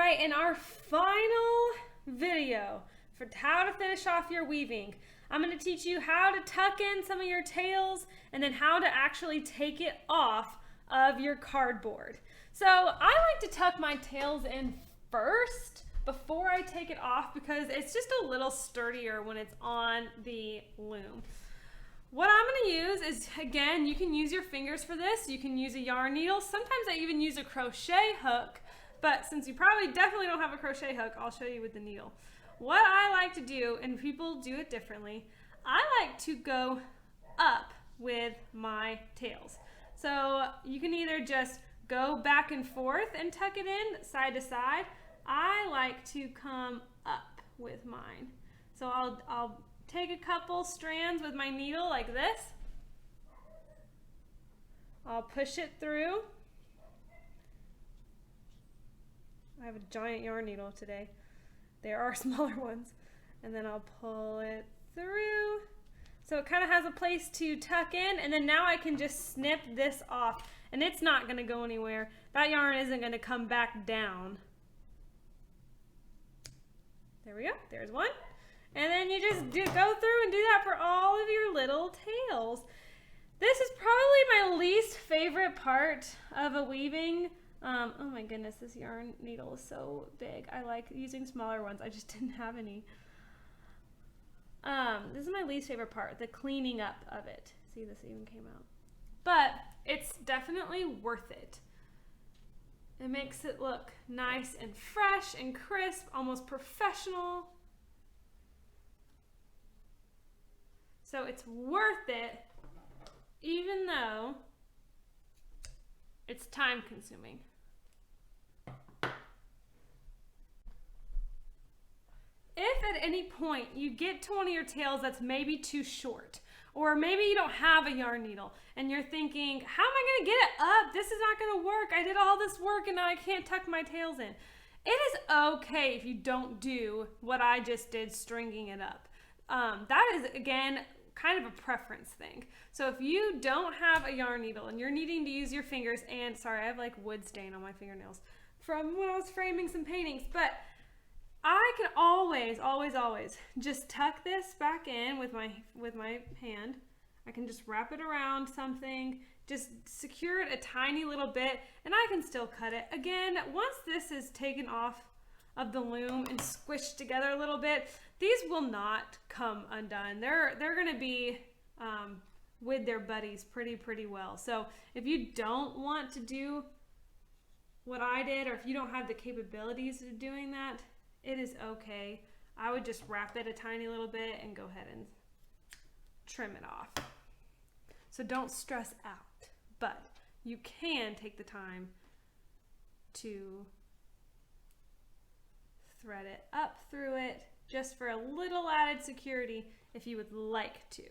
right, in our final video for how to finish off your weaving, I'm going to teach you how to tuck in some of your tails and then how to actually take it off of your cardboard. So I like to tuck my tails in first before I take it off because it's just a little sturdier when it's on the loom. What I'm going to use is, again, you can use your fingers for this. You can use a yarn needle. Sometimes I even use a crochet hook, but since you probably definitely don't have a crochet hook, I'll show you with the needle. What I like to do, and people do it differently, I like to go up with my tails. So you can either just go back and forth and tuck it in side to side. I like to come up with mine. So I'll take a couple strands with my needle like this. I'll push it through. I have a giant yarn needle today. There are smaller ones. And then I'll pull it through. So it kind of has a place to tuck in, and then now I can just snip this off, and it's not going to go anywhere. That yarn isn't going to come back down. There we go. There's one. And then you just go through and do that for all of your little tails. This is probably my least favorite part of a weaving. Oh my goodness, this yarn needle is so big. I like using smaller ones. I just didn't have any. This is my least favorite part, the cleaning up of it. See, this even came out. But it's definitely worth it. It makes it look nice and fresh and crisp, almost professional. So it's worth it, even though it's time consuming. If at any point you get to one of your tails that's maybe too short, or maybe you don't have a yarn needle and you're thinking, how am I going to get it up? This is not going to work. I did all this work and now I can't tuck my tails in. It is okay if you don't do what I just did, stringing it up. That is, again, kind of a preference thing. So if you don't have a yarn needle and you're needing to use your fingers, and sorry, I have like wood stain on my fingernails from when I was framing some paintings, but I can always just tuck this back in with my hand. I can just wrap it around something, just secure it a tiny little bit, and I can still cut it. Again, once this is taken off of the loom and squished together a little bit, these will not come undone. They're going to be with their buddies pretty well. So if you don't want to do what I did, or if you don't have the capabilities of doing that, it is okay. I would just wrap it a tiny little bit and go ahead and trim it off. So don't stress out, but you can take the time to thread it up through it just for a little added security if you would like to.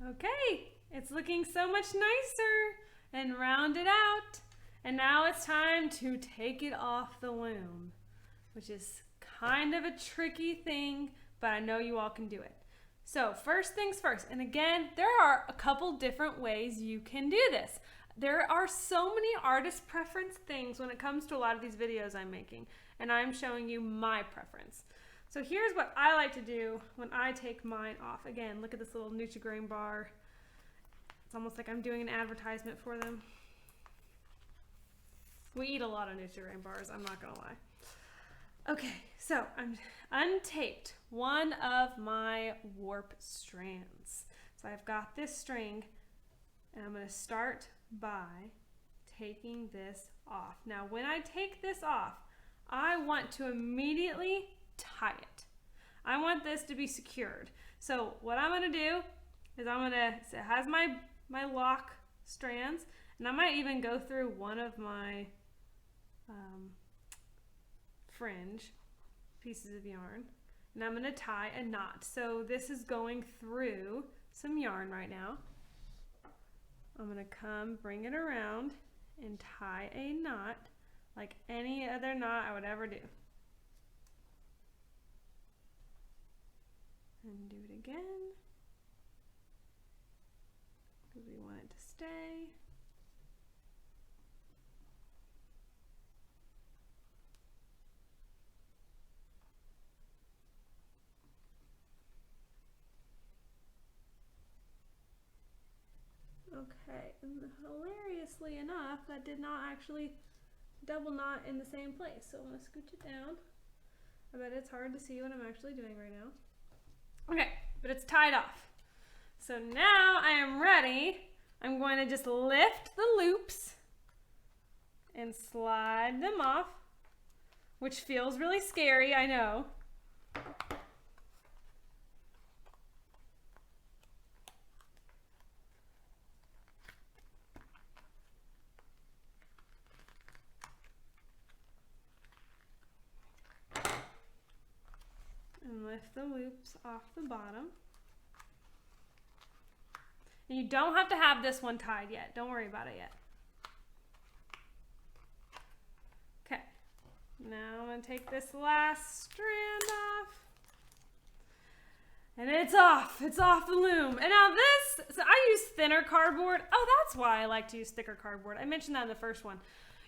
Okay, it's looking so much nicer and rounded out. And now it's time to take it off the loom, which is kind of a tricky thing, but I know you all can do it. So first things first, and again, there are a couple different ways you can do this. There are so many artist preference things when it comes to a lot of these videos I'm making, and I'm showing you my preference. So here's what I like to do when I take mine off. Again, look at this little Nutri-Grain bar. It's almost like I'm doing an advertisement for them. We eat a lot of Nutri-Grain bars, I'm not gonna lie. Okay, so I'm untaped one of my warp strands. So I've got this string, and I'm gonna start by taking this off. Now, when I take this off, I want to immediately tie it. I want this to be secured. So what I'm going to do is so it has my lock strands, and I might even go through one of my fringe pieces of yarn, and I'm going to tie a knot. So this is going through some yarn right now. I'm going to bring it around and tie a knot like any other knot I would ever do. And do it again. stay. Okay, and hilariously enough, that did not actually double knot in the same place. So I'm gonna scooch it down. I bet it's hard to see what I'm actually doing right now. Okay, but it's tied off. So now I am ready. I'm going to just lift the loops and slide them off, which feels really scary, I know. And lift the loops off the bottom. And you don't have to have this one tied yet. Don't worry about it yet. Okay. Now I'm going to take this last strand off. And it's off. It's off the loom. And now this, so I use thinner cardboard. Oh, that's why I like to use thicker cardboard. I mentioned that in the first one.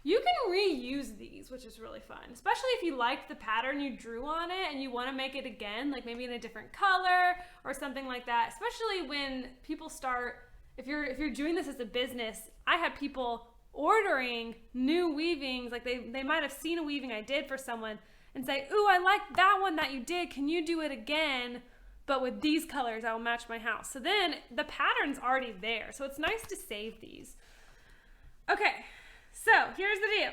You can reuse these, which is really fun, especially if you liked the pattern you drew on it and you want to make it again, like maybe in a different color or something like that. Especially when people start, if you're doing this as a business, I had people ordering new weavings, like they might have seen a weaving I did for someone and say, "Ooh, I like that one that you did. Can you do it again? But with these colors, I will match my house." So then the pattern's already there. So it's nice to save these. Okay. So here's the deal.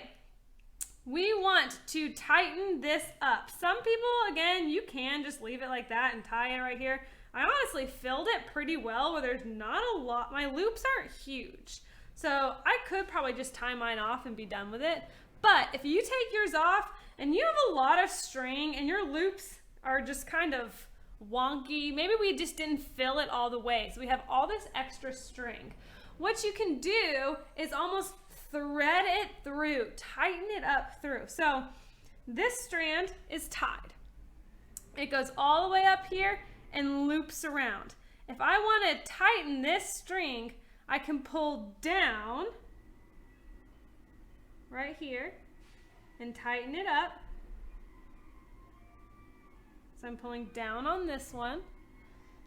We want to tighten this up. Some people, again, you can just leave it like that and tie it right here. I honestly filled it pretty well where there's not a lot. My loops aren't huge. So I could probably just tie mine off and be done with it. But if you take yours off and you have a lot of string and your loops are just kind of wonky, maybe we just didn't fill it all the way. So we have all this extra string. What you can do is almost thread it through, tighten it up through. So this strand is tied. It goes all the way up here and loops around. If I want to tighten this string, I can pull down right here and tighten it up. So I'm pulling down on this one.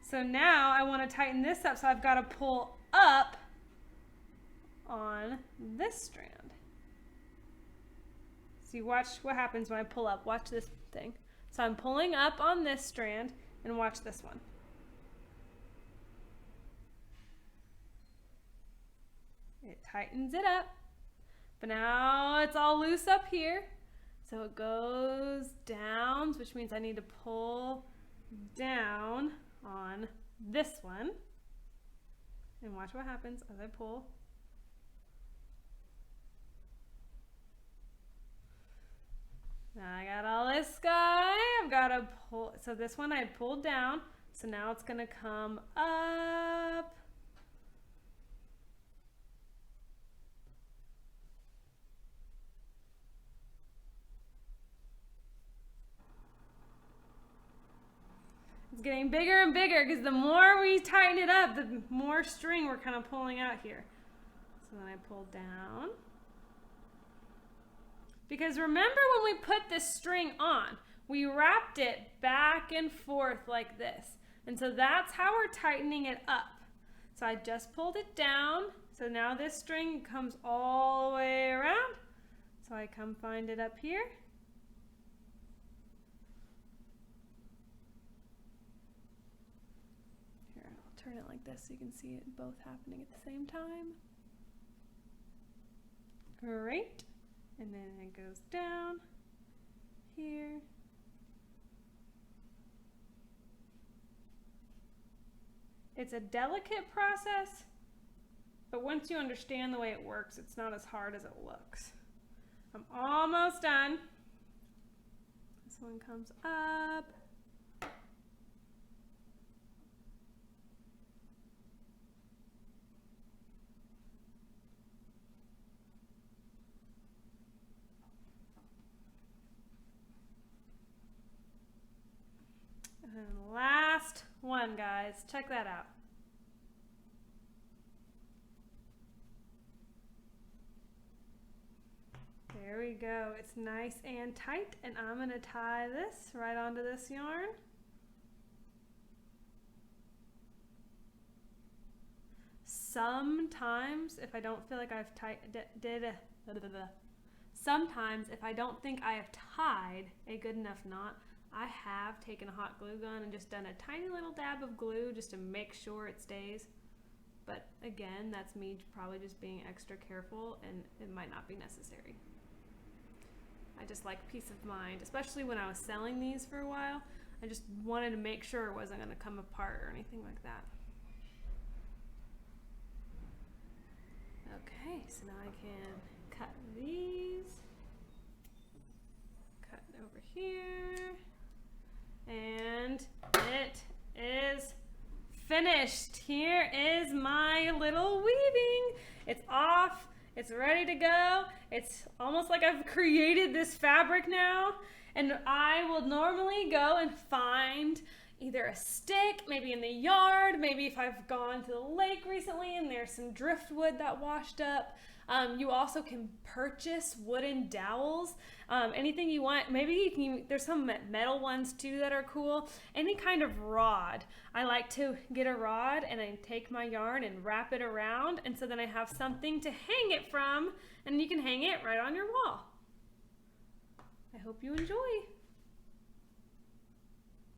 So now I want to tighten this up, so I've got to pull up on this strand. So you watch what happens when I pull up. Watch this thing. So I'm pulling up on this strand and watch this one. It tightens it up, but now it's all loose up here. So it goes down, which means I need to pull down on this one. And watch what happens as I pull. Now I got all this guy. I've got to pull. So this one I pulled down. So now it's going to come up. It's getting bigger and bigger because the more we tighten it up, the more string we're kind of pulling out here. So then I pull down. Because remember when we put this string on, we wrapped it back and forth like this. And so that's how we're tightening it up. So I just pulled it down. So now this string comes all the way around. So I come find it up here. Here, I'll turn it like this so you can see it both happening at the same time. Great. And then it goes down here. It's a delicate process, but once you understand the way it works, it's not as hard as it looks. I'm almost done. This one comes up. And last one, guys. Check that out. There we go. It's nice and tight, and I'm gonna tie this right onto this yarn. Sometimes, if I don't feel like I've sometimes if I don't think I have tied a good enough knot, I have taken a hot glue gun and just done a tiny little dab of glue just to make sure it stays. But again, that's me probably just being extra careful, and it might not be necessary. I just like peace of mind, especially when I was selling these for a while. I just wanted to make sure it wasn't going to come apart or anything like that. Okay, so now I can cut these. Cut over here. And it is finished. Here is my little weaving. It's off. It's ready to go. It's almost like I've created this fabric now. And I will normally go and find either a stick, maybe in the yard, maybe if I've gone to the lake recently and there's some driftwood that washed up. You also can purchase wooden dowels, anything you want. Maybe you can, there's some metal ones too that are cool. Any kind of rod. I like to get a rod and I take my yarn and wrap it around, and so then I have something to hang it from, and you can hang it right on your wall. I hope you enjoy.